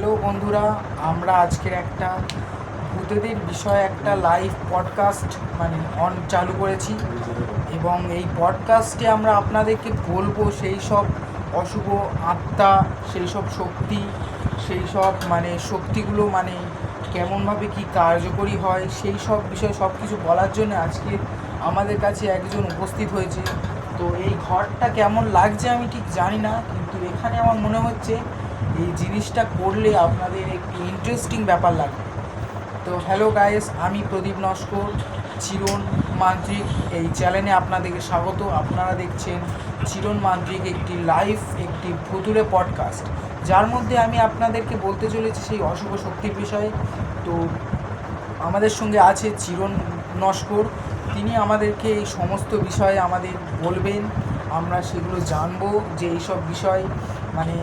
Hello বন্ধুরা, আমরা আজকের একটা ভূতেদের বিষয়ে একটা লাইভ পডকাস্ট চালু করেছি এবং এই পডকাস্টে আমরা আপনাদেরকে বলবো সেই সব অশুভ আত্মা, সেই সব শক্তি, সেই সব শক্তিগুলো কেমনভাবে কি কার্যকরী হয় সেই সব বিষয়ে সব কিছু বলার জন্য আজকে আমাদের কাছে একজন উপস্থিত হয়েছে। তো এই ঘরটা কেমন লাগছে আমি ঠিক জানি না, কিন্তু এখানে আমার মনে হচ্ছে এই জিনিসটা করলে আপনাদের একটু ইন্টারেস্টিং ব্যাপার লাগবে। তো হ্যালো গাইস, আমি প্রদীপ নস্কর, চিরণ মান্ত্রিক এই চ্যানেলে আপনাদেরকে স্বাগত। আপনারা দেখছেন চিরণ মান্ত্রিক, একটি লাইভ একটি ভুতুড়ে পডকাস্ট, যার মধ্যে আমি আপনাদেরকে বলতে চলেছি সেই অশুভ শক্তির বিষয়ে। তো আমাদের সঙ্গে আছে চিরণ নস্কর, তিনি আমাদেরকে এই সমস্ত বিষয়ে আমাদের বলবেন, আমরা সেগুলো জানবো যে এইসব বিষয় মানে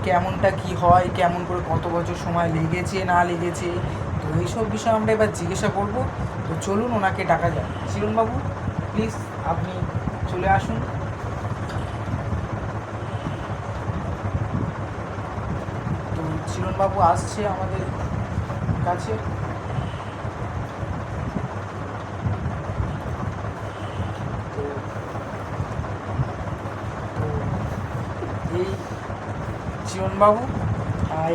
কেমনটা কি হয়, কেমন করে কত বছর সময় লেগেছে না লেগেছে, তো এইসব বিষয়ে আমরা এবার জিজ্ঞাসা করব। তো চলুন ওনাকে ডাকা যায়। চিরণবাবু, প্লিজ আপনি চলে আসুন। তো চিরণবাবু আসছে আমাদের কাছে। তো এই চিরণবাবু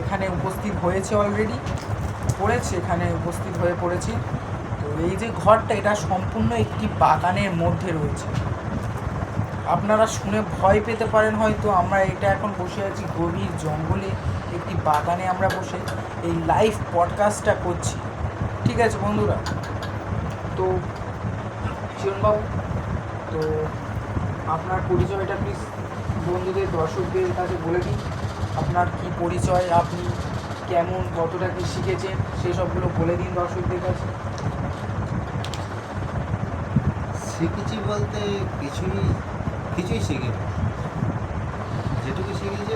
এখানে উপস্থিত হয়েছে, অলরেডি এখানে উপস্থিত হয়ে পড়েছে। তো এই যে ঘরটা, এটা সম্পূর্ণ একটি বাগানের মধ্যে রয়েছে। আপনারা শুনে ভয় পেতে পারেন হয়তো, আমরা এটা এখন বসে আছি গভীর জঙ্গলে একটি বাগানে, আমরা বসে এই লাইভ পডকাস্টটা করছি। ঠিক আছে বন্ধুরা? তো চিরণবাবু, তো আপনার পরিচয়টা প্লিজ বন্ধুদের দর্শকদের কাছে বলে দিন। আপনার কি পরিচয়, আপনি কেমন, কতটা কি শিখেছেন, সেই সবগুলো বলে দিন দর্শকদের কাছে। শিখেছি বলতে কিছুই শিখিনি। যেটুকু শিখেছি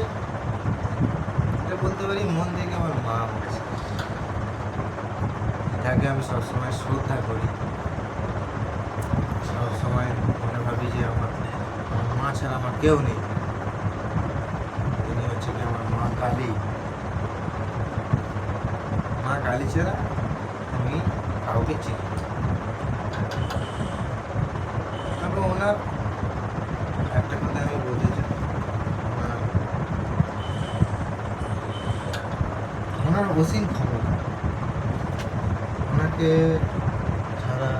এটা বলতে পারি মন থেকে আমার মা বলেছে। এটাকে আমি সবসময় শ্রদ্ধা করি, সবসময় মনে ভাবি যে আমার মা ছাড়া আমার কেউ নেই। তিনি হচ্ছে কি আমার মা কালী। মা কালী ছাড়া আমি কাউকে চিনি না। তবে ওনার একটা কথা আমি বলতে চাই, ওনার অসীম ক্ষমতা। ওনাকে যারা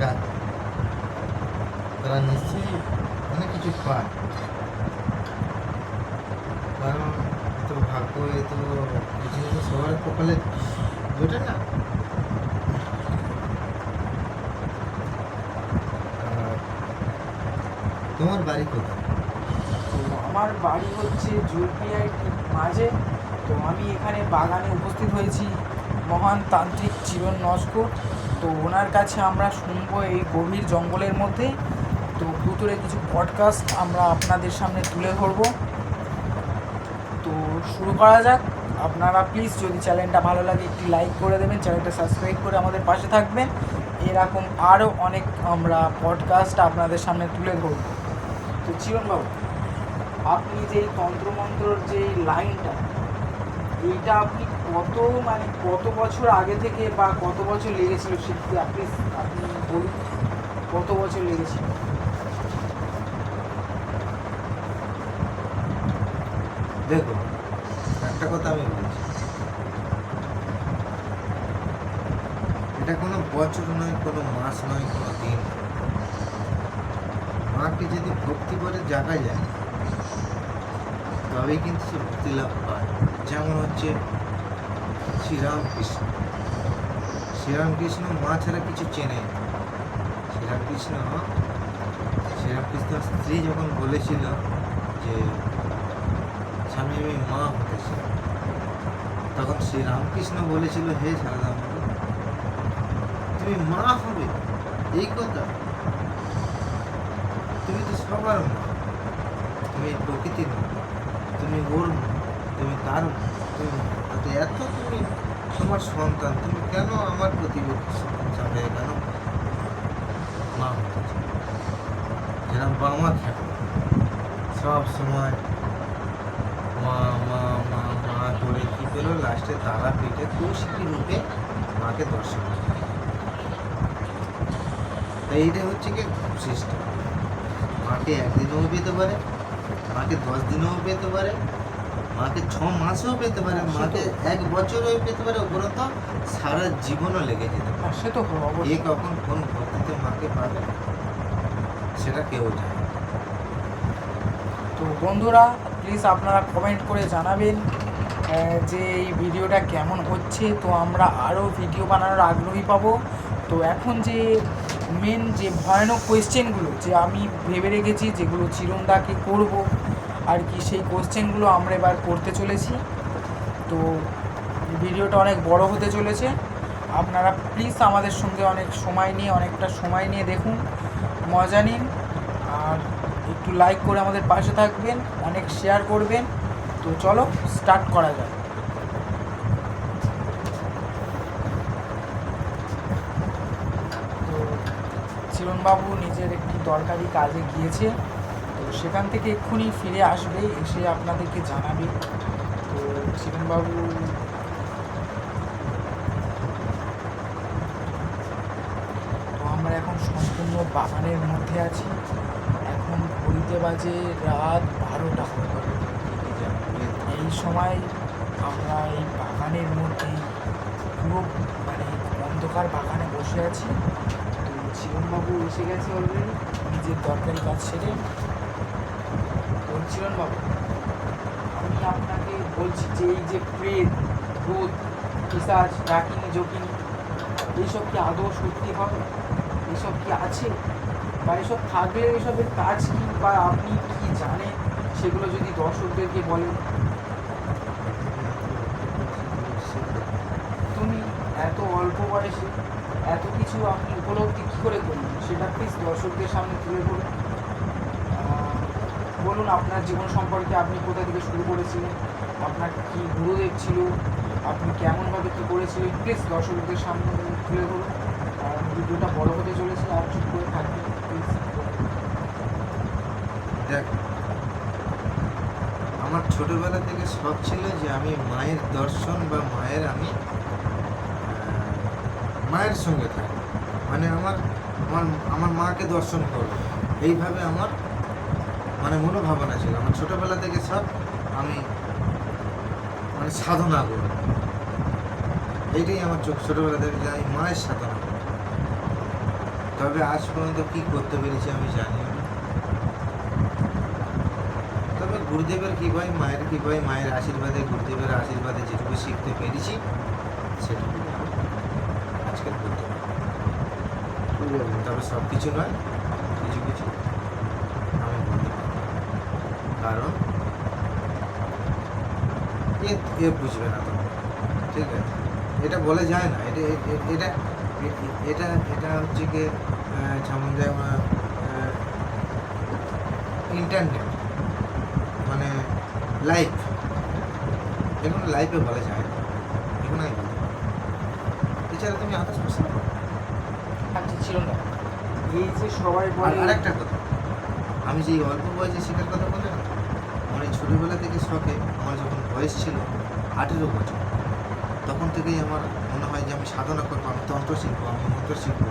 ডাকে তারা নিশ্চয়ই অনেক কিছু পায়, কারণ এত ভাগ্য, এত জিনিস সবার কপালে জোটে না। আর তোমার বাড়ি কোথায়? তো আমার বাড়ি হচ্ছে জলপিয়ার ঠিক মাঝে। তো আমি এখানে বাগানে উপস্থিত হয়েছি মহান তান্ত্রিক চিরণ নস্কর। তো ওনার কাছে আমরা শুনবো এই গভীর জঙ্গলের মধ্যে। তো ভুতুরে কিছু পডকাস্ট আমরা আপনাদের সামনে তুলে ধরবো। তো শুরু করা যাক। আপনারা প্লিজ যদি চ্যানেলটা ভালো লাগে একটি লাইক করে দেবেন, চ্যানেলটা সাবস্ক্রাইব করে আমাদের পাশে থাকবেন। এরকম আরও অনেক আমরা পডকাস্ট আপনাদের সামনে তুলে ধরব। তো চিরণবাবু, আপনি যে তন্ত্রমন্ত্রর যে লাইনটা, এইটা আপনি কত বছর আগে থেকে বা কত বছর লেগেছিল শিখতে, আপনি বলুন কত বছর লেগেছিল? দেখো, একটা কথা আমি বলছি, এটা কোনো বছর নয়, কোনো মাস নয়, কোনো দিন। মাকে যদি ভক্তি করে জাগা যায় তবেই কিন্তু সে মুক্তি লাভ পায়। যেমন হচ্ছে শ্রীরামকৃষ্ণ। শ্রীরামকৃষ্ণ মা ছাড়া কিছু চেনে না। শ্রীরামকৃষ্ণর স্ত্রী যখন বলেছিল যে স্বামী আমি মা হতে চাই, তখন শ্রীরামকৃষ্ণ বলেছিল, হে সারদা মাতা, তুমি মা হবে এই কথা? তুমি তো সবার মা, তুমি প্রকৃতির মা, তুমি ওর মা, তুমি তার মা, তুমি এত তুমি তোমার সন্তান, তুমি কেন আমার প্রতিবেশী সঙ্গে কেন মা হতে চাও? যেরকম বাবা মা থাকে সব সময় মা মা মা মা করে কী পেল লাস্টে তারাপীঠে কৌশিকী রূপে মাকে দর্শন করে। তাই এইটা হচ্ছে কি সিস্টেম। মাকে একদিনেও পেতে পারে, মাকে 10 দিনেও পেতে পারে, মাকে 6 মাসেও পেতে পারে, মাকে 1 বছরেও পেতে পারে, উপরন্ত সারা জীবনও লেগে যেতে পারে। সে তো এ অবশ্যই। কখন কোন ভক্তিতে মাকে পাবে সেটা কেউ জানে না। তো বন্ধুরা প্লিজ আপনারা কমেন্ট করে জানাবেন যে এই ভিডিওটা কেমন হচ্ছে, তো আমরা আরও ভিডিও বানানোর আগ্রহী পাবো। তো এখন যে মেন যে ভয়ানক কোয়েশ্চেনগুলো যে আমি ভেবে রেখেছি, যেগুলো চিরনদাকে করব আর কি, সেই কোয়েশ্চেনগুলো আমরা এবার করতে চলেছি। তো ভিডিওটা অনেক বড় হতে চলেছে, আপনারা প্লিজ আমাদের সঙ্গে অনেকটা সময় নিয়ে দেখুন, মজা নিন, আর একটু লাইক করে আমাদের পাশে থাকবেন, অনেক শেয়ার করবেন। তো চলো স্টার্ট করা যায়। তো চিরণবাবু নিজের একটি দরকারি কাজে গিয়েছে, তো সেখান থেকে এক্ষুনি ফিরে আসবে, এসে আপনাদেরকে জানাবে। তো চিরণবাবু তো আমরা এখন সম্পূর্ণ বাগানের মধ্যে আছি। এখন ঘড়িতে বাজে রাত 12টা। এই সময় আমরা এই বাগানের মধ্যে পুরো মানে অন্ধকার বাগানে বসে আছি। তো চিরণবাবু এসে গেছে অলরেডি নিজের দরকারি কাজ সেরে। তো চিরণবাবু, আমি আপনাকে বলছি যে এই যে প্রেত, ভূত, পিশাচ, ডাকিনী, জকিনী, এইসব কি আদৌ সত্যি হবে? এসব কি আছে? বা এসব থাকলে এসবের কাজ কি, বা আপনি কি জানেন সেগুলো যদি দর্শকদেরকে বলেন। তুমি এত অল্প বয়সে এত কিছু আপনি উপলব্ধি কী করে করলেন সেটা প্লিজ দর্শকদের সামনে তুলে ধরুন। বলুন আপনার জীবন সম্পর্কে, আপনি কোথা থেকে শুরু করেছিলেন, আপনার কি গুরুদেব ছিল, আপনি কেমনভাবে কী করেছিলেন, প্লিজ দর্শকদের সামনে তুলে ধরুন। ভিডিওটা বড় হতে চলেছে, আর চুপ করে থাকবেন প্লিজ। দেখ, আমার ছোটবেলা থেকে শখ ছিল যে আমি মায়ের দর্শন বা মায়ের সঙ্গে থাকি, মানে আমার আমার আমার মাকে দর্শন করবো, এইভাবে আমার মানে মনোভাবনা ছিল। আমার ছোটবেলা থেকে সব আমি মানে সাধনা করব, এইটাই আমার ছোটবেলা থেকে যে আমি মায়ের সাধনা করব। তবে আজ পর্যন্ত কী করতে পেরেছি আমি জানি না। তবে গুরুদেবের কৃপায়, মায়ের কৃপায়, মায়ের আশীর্বাদে, গুরুদেবের আশীর্বাদে যেটুকু শিখতে পেরেছি সেটুকু আজকের করতে পারি। তবে সব কিছু নয়, কিছু কিছু আমি বলতে পারি, কারণ এ বুঝবে না তো, ঠিক আছে? এটা বলে যায় না, এটা এটা এটা এটা হচ্ছে কি যেমন ইন্টারনেট মানে লাইফ, এগুলো লাইফে বলা যায় না, এগুলো আমি বলতে পারি। এছাড়া তুমি আকাশ প্রশ্ন আচ্ছা ছিল না, এই যে সবাই বলে। আরেকটা কথা, আমি যে অল্প বয়সে শেখার কথা বললাম, আমার এই ছোটোবেলা থেকে শখে, আমার যখন বয়স ছিল 18 বছর, তখন থেকেই আমার মনে হয় যে আমি সাধনা করবো, আমি তন্ত্র শিখবো, আমি মন্ত্র শিখবো,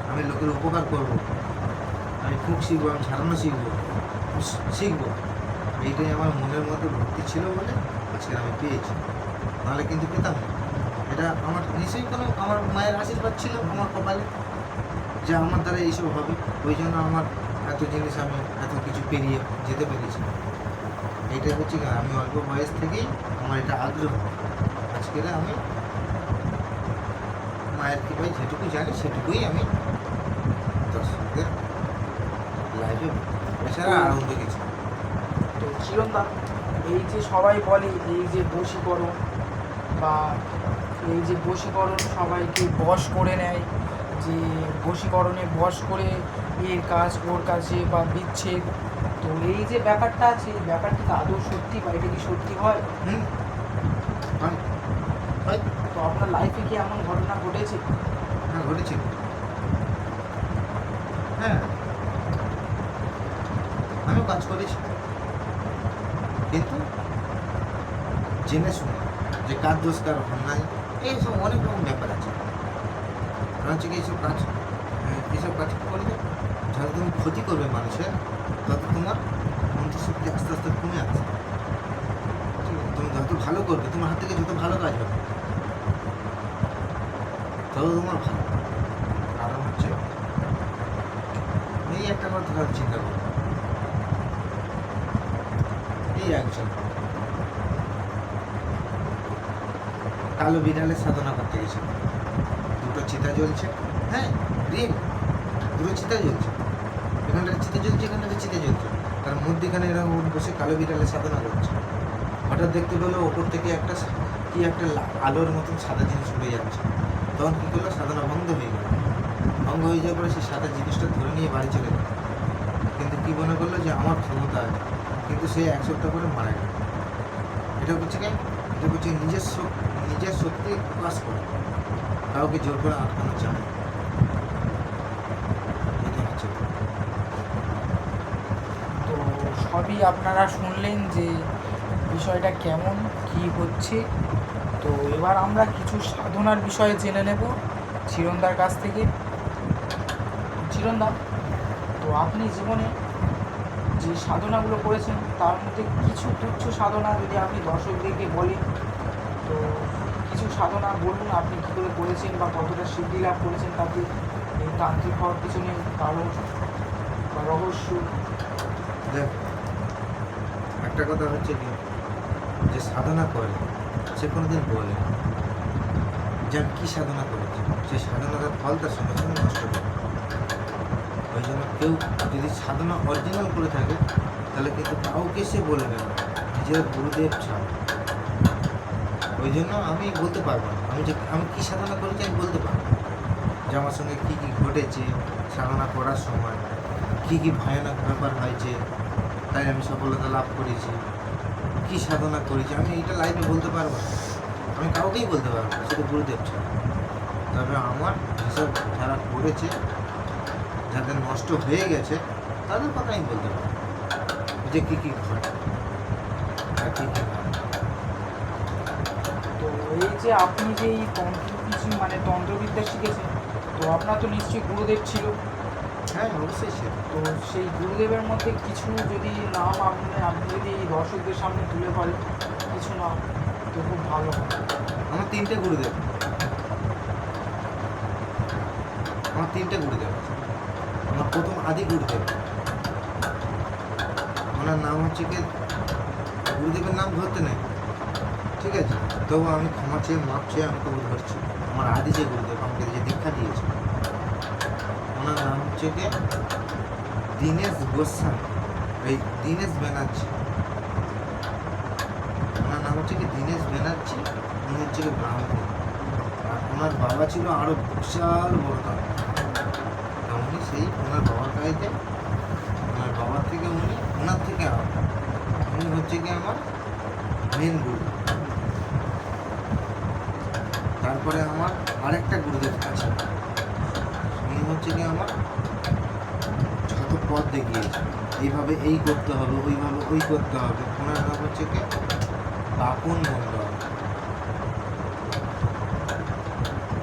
আমি লোকের উপকার করবো, আমি ফুঁক শিখবো, আমি ঝাড়ানো শিখবো, শিখবো। এইটাই আমার মনের মধ্যে ভক্তি ছিল বলে আজকে আমি পেয়েছি, নাহলে কিন্তু পেতাম না। এটা আমার নিশ্চয়ই কোনো আমার মায়ের আশীর্বাদ ছিল আমার কপালে, যে আমার দ্বারা এইসব হবে, ওই জন্য আমার এত জিনিস আমি এত কিছু পেরিয়ে যেতে পেরেছি। এইটাই হচ্ছে কি, আমি অল্প বয়স থেকেই আমার এটা আগ্রহ। আজকের আমি মায়ের কৃপায় যেটুকু জানি সেটুকুই আমি দর্শকদের লাইভে, এছাড়া আরও কিছু। তো চিরন্দা, এই যে সবাই বলে এই যে বশীকরণ, বা এই যে বশীকরণ সবাইকে বশ করে নেয়, যে বশীকরণে বশ করে এর কাজ ওর কাছে বা বিচ্ছেদ, তো এই যে ব্যাপারটা আছে, এই ব্যাপারটা কি আদৌ সত্যি, বা এটা কি সত্যি হয়? হয়। তো আপনার লাইফে কি এমন ঘটনা ঘটেছে? হ্যাঁ, ঘটেছিল। হ্যাঁ, আমিও কাজ করেছি, কিন্তু জেনে শুনে, যে কার দোষ কার অন্যায়, এইসব অনেক রকম ব্যাপার আছে। কারণ হচ্ছে কি এইসব কাজ করলে যত তুমি ক্ষতি করবে মানুষের, তত তোমার মন্ত্রশক্তি আস্তে আস্তে কমে আসছে। ঠিক আছে, তুমি যত ভালো করবে, তোমার হাত থেকে যত ভালো কাজ হবে তত তোমার ভালো। কারণ হচ্ছে এই একটা কথা চিন্তা করো, এই একজন কালো বিড়ালের সাধনা করতে গেছিল, দুটো চিতা জ্বলছে, হ্যাঁ রিয়েল দুটো চিতা জ্বলছে, এখানটাতে চিতা জ্বলছে, এখানটাতে চিতা জ্বলছে, তার মধ্যেখানে এরা বসে কালো বিড়ালের সাধনা করছে। হঠাৎ দেখতে পেলো ওপর থেকে একটা আলোর মতন সাদা জিনিস উড়ে যাচ্ছে। তখন কী করলো, সাধনা বন্ধ হয়ে গেল। ভঙ্গ হয়ে যাওয়ার পরে সেই সাদা জিনিসটা ধরে নিয়ে বাড়ি চলে গেল। কিন্তু কী মনে করলো যে আমার ক্ষমতা আছে, কিন্তু সে 1 সপ্তাহ পরে মারা গেল। এটা হচ্ছে কি, এটা হচ্ছে নিজের শক্তি প্রকাশ করে, কাউকে জোর করে আটকানো যায় না। এটা হচ্ছে তো সবই আপনারা শুনলেন যে বিষয়টা কেমন কি হচ্ছে। তো এবার আমরা কিছু সাধনার বিষয়ে জেনে নেব চিরণদার কাছ থেকে। চিরণদা, তো আপনি জীবনে যে সাধনাগুলো করেছেন তার মধ্যে কিছু তুচ্ছ সাধনা যদি আপনি দর্শকদেরকে বলেন, তো কিছু সাধনা বলুন আপনি কী করে করেছেন বা কতটা সিদ্ধি লাভ করেছেন, তাতে এই তান্ত্রিক হওয়ার পিছনে কারণ বা রহস্য। দেখ, একটা কথা হচ্ছে কি, যে সাধনা করে সে কোনোদিন বলে না যে আমি কী সাধনা করেছি, সেই সাধনার ফল তার সঙ্গে সঙ্গে নষ্ট করে। ওই জন্য কেউ যদি সাধনা অরিজিনাল করে থাকে তাহলে কিন্তু কাউকে সে বলবে না, নিজের গুরুদেব ছাড়া। ওই জন্য আমি বলতে পারবো না আমি কী সাধনা করেছি, আমি বলতে পারবো না যে আমার সঙ্গে কী কী ঘটেছে সাধনা করার সময়, কী কী ভয়ানক ব্যাপার হয়েছে, তাই আমি সফলতা লাভ করেছি, কী সাধনা করেছি, আমি এটা লাইভে বলতে পারবো না। আমি কাউকেই বলতে পারবো না, শুধু গুরুদেব ছাড়া। তবে আমার যেসব যারা করেছে, যাদের নষ্ট হয়ে গেছে, তাদের কথা আমি বলতে পারবো যে কী কী ঘটে আর কী কী ঘটে। তো এই যে আপনি যে এই তন্ত্রবিদ্যা শিখেছেন, তো আপনার তো নিশ্চয়ই গুরুদেব ছিল। হ্যাঁ, অবশ্যই সে। তো সেই গুরুদেবের মধ্যে কিছু যদি নাম আপনি যদি এই দর্শকদের সামনে তুলে ধরেন, কিছু নাম, তো খুব ভালো হয়। আমার 3টে গুরুদেব, আছে। আমার প্রথম আদি গুরুদেব, ওনার নাম হচ্ছে কি, গুরুদেবের নাম ধরতে নেই, ঠিক আছে, তবু আমি ক্ষমা চেয়ে মাপ চেয়ে আমি তবু ধরছি। আমার আদি যে গুরুদেব আমাকে যে দীক্ষা দিয়েছে, ওনার নাম হচ্ছে কি দীনেশ গোস্বামী, এই দীনেশ ব্যানার্জি। ওনার নাম হচ্ছে কি দীনেশ ব্যানার্জি। উনি হচ্ছে কি ব্রাহ্মণ, আর ওনার বাবা ছিল আরও বিশাল বড় দাম। উনি সেই ওনার বাবার কাছে, ওনার বাবার থেকে ওনার থেকে উনি হচ্ছে কি আমার মেন গুরু। তারপরে আমার আরেকটা গুরুদেব আছে, উনি হচ্ছে কি আমার যত পথ দেখিয়েছে, এইভাবে এই করতে হবে, ওইভাবে ওই করতে হবে। ওনার নাম হচ্ছে কি বাপন মন্ডল।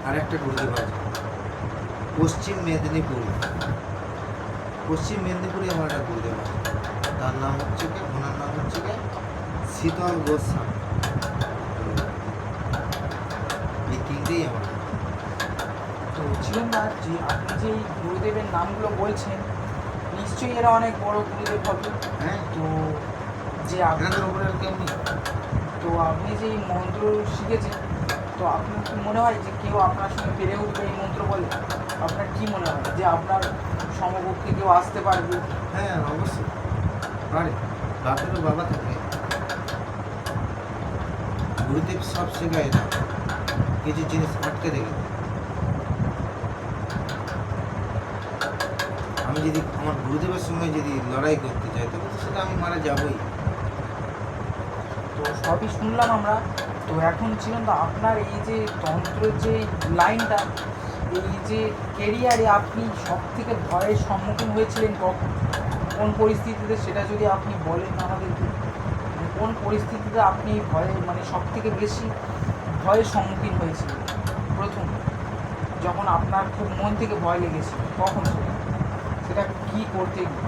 আরেকটা গুরুদেব আছে পশ্চিম মেদিনীপুরে আমার একটা গুরুদেব আছে, তার নাম হচ্ছে কি, ওনার নাম হচ্ছে কি শীতল গোস্বামী। এই 3টেই আমার। তো চিরণদা, যে আপনি যে এই গুরুদেবের নামগুলো বলছেন, নিশ্চয়ই এরা অনেক বড় গুরুদেব হবে। হ্যাঁ, তো যে আপনাদের উপরে আর কেউ নেই। তো আপনি যে এই মন্ত্র শিখেছেন, তো আপনার কি মনে হয় যে কেউ আপনার সঙ্গে পেরে উঠবে এই মন্ত্র বলে? আপনার কি মনে হয় যে আপনার সমকক্ষে কেউ আসতে পারবে? হ্যাঁ, অবশ্যই পারে। বাপেরও বাবা থাকে, গুরুদেব সব শেখায় না, কিছু জিনিস আটকে রেখে দেয়। আমি যদি আমার গুরুদেবের সঙ্গে যদি লড়াই করতে চাই, তবে তো সেটা আমি মারা যাবই। তো সবই শুনলাম আমরা। তো এখন চিরণদা, আপনার এই যে তন্ত্রের যে লাইনটা, এই যে কেরিয়ারে আপনি সব থেকে ভয়ের সম্মুখীন হয়েছিলেন কখন, কোন পরিস্থিতিতে, সেটা যদি আপনি বলেন আমাদেরকে, কোন পরিস্থিতিতে আপনি ভয়ে মানে সব থেকে বেশি ভয়ের সম্মুখীন হয়েছিলেন প্রথম, যখন আপনার খুব মন থেকে ভয় লেগেছিল, কখন সেটা কী করতে গিয়ে?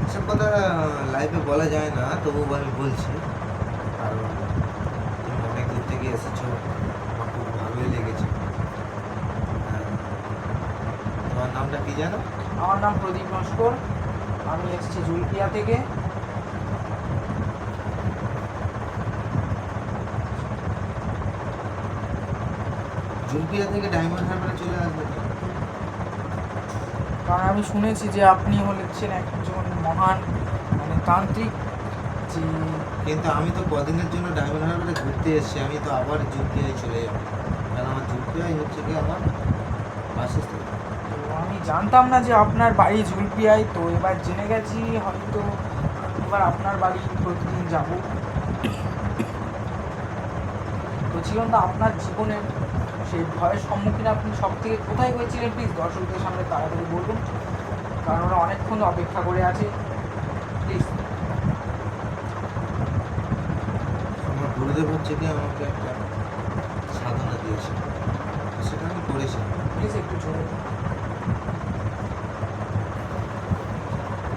এসব কথা লাইফে বলা যায় না, তবুও আমি বলছি। কারণ তুমি অনেক দূর থেকে এসেছো, আমার খুব ভালোই লেগেছে। তোমার নামটা কি জানো? আমার নাম প্রদীপ নস্কর, আমি এসেছি জুলপিয়া থেকে। জুলপিয়া থেকে ডায়মন্ড হারবারে চলে আসবে। কারণ আমি শুনেছি যে আপনি হচ্ছেন একজন মহান মানে তান্ত্রিক, যে কিন্তু আমি তো কদিনের জন্য ডায়মন্ড হারবারে ঘুরতে এসেছি, আমি তো আবার জুলপিয়ায় চলে যাবো। কারণ আমার জুলপিয়াই হচ্ছে কি আমার বাসস্থান। তো আমি জানতাম না যে আপনার বাড়ি জুলপিয়ায়, তো এবার জেনে গেছি, হয়তো এবার আপনার বাড়ি প্রতিদিন যাব। তো চিরন্তন আপনার জীবনের সেই ভয়ের সম্মুখীন আপনি সব থেকে কোথায় হয়েছিলেন, প্লিজ দর্শকদের সামনে তাড়াতাড়ি বলুন, কারণ ওরা অনেকক্ষণ অপেক্ষা করে আছে, প্লিজ। আমার গুরুদেব হচ্ছে কি আমাকে একটা সাধনা দিয়েছে, সেটা আমি করেছি। প্লিজ একটু জোরে।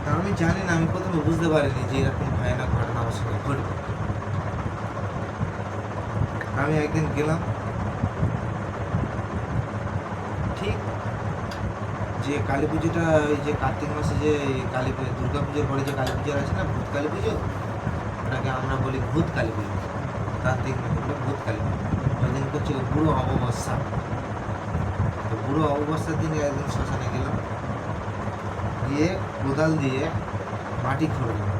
তা আমি জানি না, আমি প্রথমে বুঝতে পারিনি যে এরকম ভয়ানক ঘটনা আমার সঙ্গে ঘটবে। আমি একদিন গেলাম, ঠিক যে কালী পুজোটা, ওই যে কার্তিক মাসে যে কালী পুজো, দুর্গা পুজোর পরে যে কালী পুজো আছে না, ভূত কালী পুজো, ওটাকে আমরা বলি ভূত কালী পুজো, কার্তিক মাসে ভূত কালী পুজো। ওই দিন করছিল বুড়ো অমাবস্যা। তো বুড়ো অমাবস্যার দিন একদিন শ্মশানে গেলাম, গিয়ে কোদাল দিয়ে মাটি খুঁড়লাম,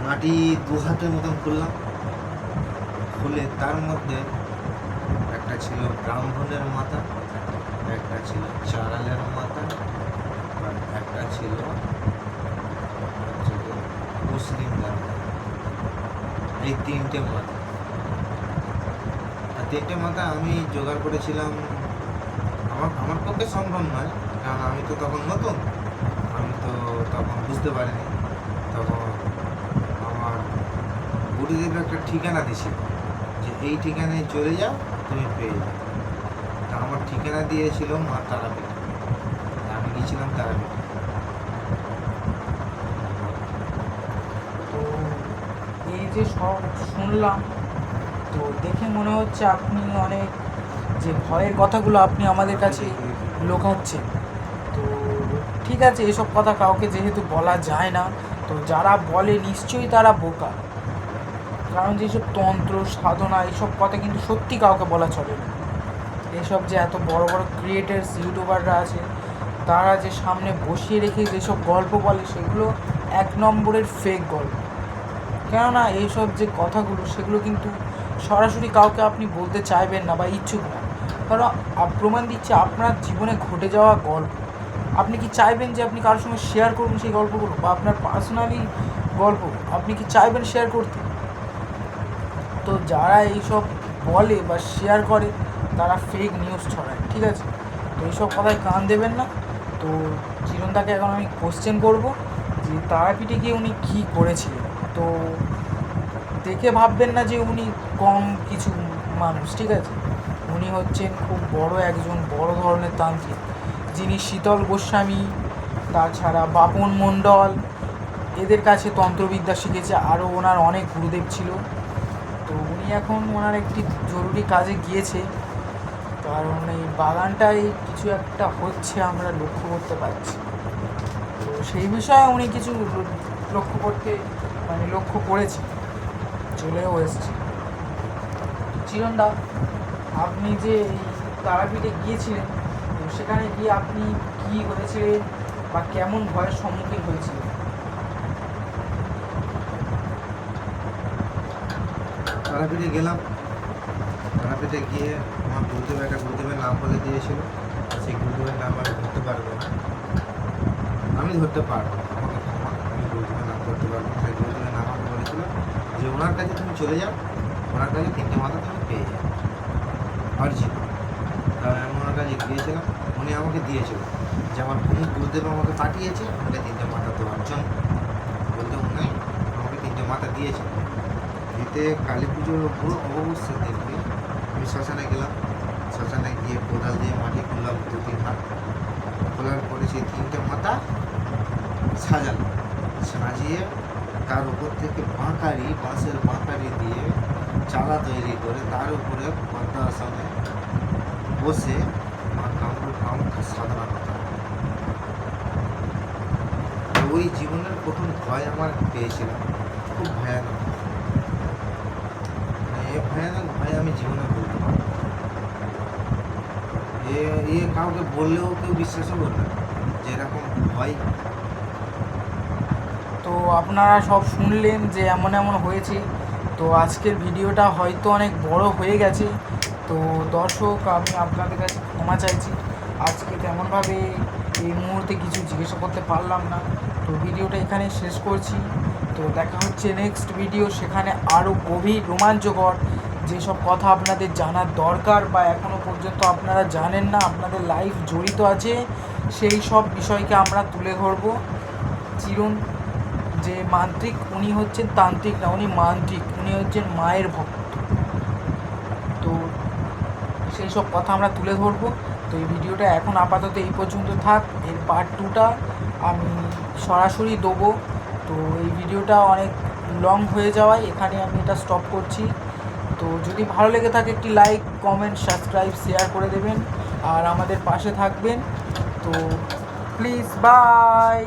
মাটি 2 হাতের মতন খুললাম, খুলে তার মধ্যে একটা ছিল ব্রাহ্মণের মাথা, একটা ছিল চারালের মাথা, আর একটা ছিল মুসলিমদের মাথা। এই 3টে মাথা, আর 3টে মাথা আমি জোগাড় করেছিলাম। আমার পক্ষে সম্ভব নয়, কারণ আমি তো তখন নতুন, আমি তো তখন বুঝতে পারিনি। তখন আমার গুরুদেব একটা ঠিকানা দিয়েছিল যে এই ঠিকানায় চলে যাও, তুমি পেয়ে যাও। তা আমার ঠিকানা দিয়েছিল মা তারাপীঠ, আমি গিয়েছিলাম তারাপীঠ। তো এই যে সব শুনলাম, তো দেখে মনে হচ্ছে আপনি অনেক যে ভয়ের কথাগুলো আপনি আমাদের কাছে লোকাচ্ছেন। তো ঠিক আছে, এসব কথা কাউকে যেহেতু বলা যায় না, তো যারা বলে নিশ্চয়ই তারা বোকা। কারণ যেসব তন্ত্র সাধনা এইসব কথা কিন্তু সত্যি কাউকে বলা চলে না। এসব যে এত বড় বড় ক্রিয়েটার্স ইউটিউবাররা আছে, তারা যে সামনে বসিয়ে রেখে যেসব গল্প বলে, সেগুলো 1 নম্বরের ফেক গল্প। কেননা এইসব যে কথাগুলো, সেগুলো কিন্তু সরাসরি কাউকে আপনি বলতে চাইবেন না বা ইচ্ছুক না, কারণ প্রমাণ দিচ্ছে আপনার জীবনে ঘটে যাওয়া গল্প। আপনি কি চাইবেন যে আপনি কারোর সঙ্গে শেয়ার করুন সেই গল্পগুলো, বা আপনার পার্সোনালি গল্প আপনি কি চাইবেন শেয়ার করতে? তো যারা এইসব বলে বা শেয়ার করে, তারা ফেক নিউজ ছড়ায়, ঠিক আছে? তো এইসব কথায় কান দেবেন না। তো চিরন্তাকে এখন আমি কোশ্চেন করব যে তারাপীঠে গিয়ে উনি কী করেছিলেন। তো দেখে ভাববেন না যে উনি কম কিছু মানুষ, ঠিক আছে? উনি হচ্ছেন খুব বড় একজন বড় ধরনের তান্ত্রিক, যিনি শীতল গোস্বামী, তাছাড়া বাপন মণ্ডল, এদের কাছে তন্ত্রবিদ্যা শিখেছে। আরও ওনার অনেক গুরুদেব ছিল। তো উনি এখন ওনার একটি জরুরি কাজে গিয়েছে, কারণ এই বাগানটায় কিছু একটা হচ্ছে আমরা লক্ষ্য করতে পারছি। তো সেই বিষয়ে উনি কিছু লক্ষ্য করেছে, চলেও এসছে। চিরন্দা, আপনি যে এই তারাপীঠে গিয়েছিলেন, তো সেখানে গিয়ে আপনি কী হয়েছিলেন বা কেমন ভয়ের সম্মুখীন হয়েছিলেন? তারাপীঠে গেলাম, তারাপীঠে গিয়ে আমার গুরুদেব একটা গুরুদেবের নাম বলে দিয়েছিল, সেই গুরুদেবের নাম আমি ধরতে পারবো না, আমি ধরতে পারবো না, আমাকে ক্ষমা, আমি গুরুদেবের নাম ধরতে পারবো না। সেই গুরুদেবের নাম আমাকে বলেছিল যে ওনার কাছে তুমি চলে যাও, ওনার কাছে 3টে মাথা তুমি পেয়ে যাও অরিজিনাল। তাই আমি ওনার কাছে গিয়েছিলাম, উনি আমাকে দিয়েছিল। যে আমার কোন গুরুদেব আমাকে পাঠিয়েছে আমাকে 3টে মাথা দেওয়ার জন্য। বলতে মনে হয় আমাকে 3টে মাথা দিয়েছে। দিতে কালী পুজোর অবশ্যই দেখবে আমি শ্মশানে গেলাম। শ্মশানে গিয়ে কোদাল দিয়ে মাটি খুললাম 2-3 হাত। খোলার পরে সেই 3টে মাথা সাজালাম। সাজিয়ে তার উপর থেকে বাঁশের বাঁকারি দিয়ে চালা তৈরি করে তার উপরে পদ্মাসনে বসে মা কামরূপ কামাখ্যা সাধনা করতে হবে। ওই জীবনের প্রথম ভয় আমার পেয়েছিলাম, খুব ভয়ানক। এ ভয়ানক ভয় আমি জীবনে বলতে পারবো না। এ কাউকে বললেও কেউ বিশ্বাসও করবে না যে এরকম ভয়। তো আপনারা সব শুনলেন যে এমন এমন হয়েছে। তো আজকের ভিডিওটা হয়তো অনেক বড় হয়ে গেছে। তো দর্শক, আমি আপনাদের কাছে ক্ষমা চাইছি। আজকে তেমনভাবে এই মুহূর্তে কিছু জিজ্ঞাসা করতে পারলাম না। তো ভিডিওটা এখানে শেষ করছি। তো দেখা হচ্ছে নেক্সট ভিডিও, সেখানে আরও গভীর রোমাঞ্চকর যেসব কথা আপনাদের জানার দরকার বা এখনও পর্যন্ত আপনারা জানেন না, আপনাদের লাইফ জড়িত আছে, সেই সব বিষয়কে আমরা তুলে ধরবো। চিরুন যে মান্ত্রিক, উনি হচ্ছেন তান্ত্রিক না, উনি মান্ত্রিক, উনি হচ্ছেন মায়ের ভক্ত। তো সেই সব কথা আমরা তুলে ধরবো। তো এই ভিডিওটা এখন আপাতত এই পর্যন্ত থাক। এর পার্ট 2টা আমি সরাসরি দেবো। তো এই ভিডিওটা অনেক লং হয়ে যাওয়ায় এখানে আমি এটা স্টপ করছি। তো যদি ভালো লেগে থাকে একটি লাইক, কমেন্ট, সাবস্ক্রাইব, শেয়ার করে দেবেন আর আমাদের পাশে থাকবেন। তো প্লিজ, বাই।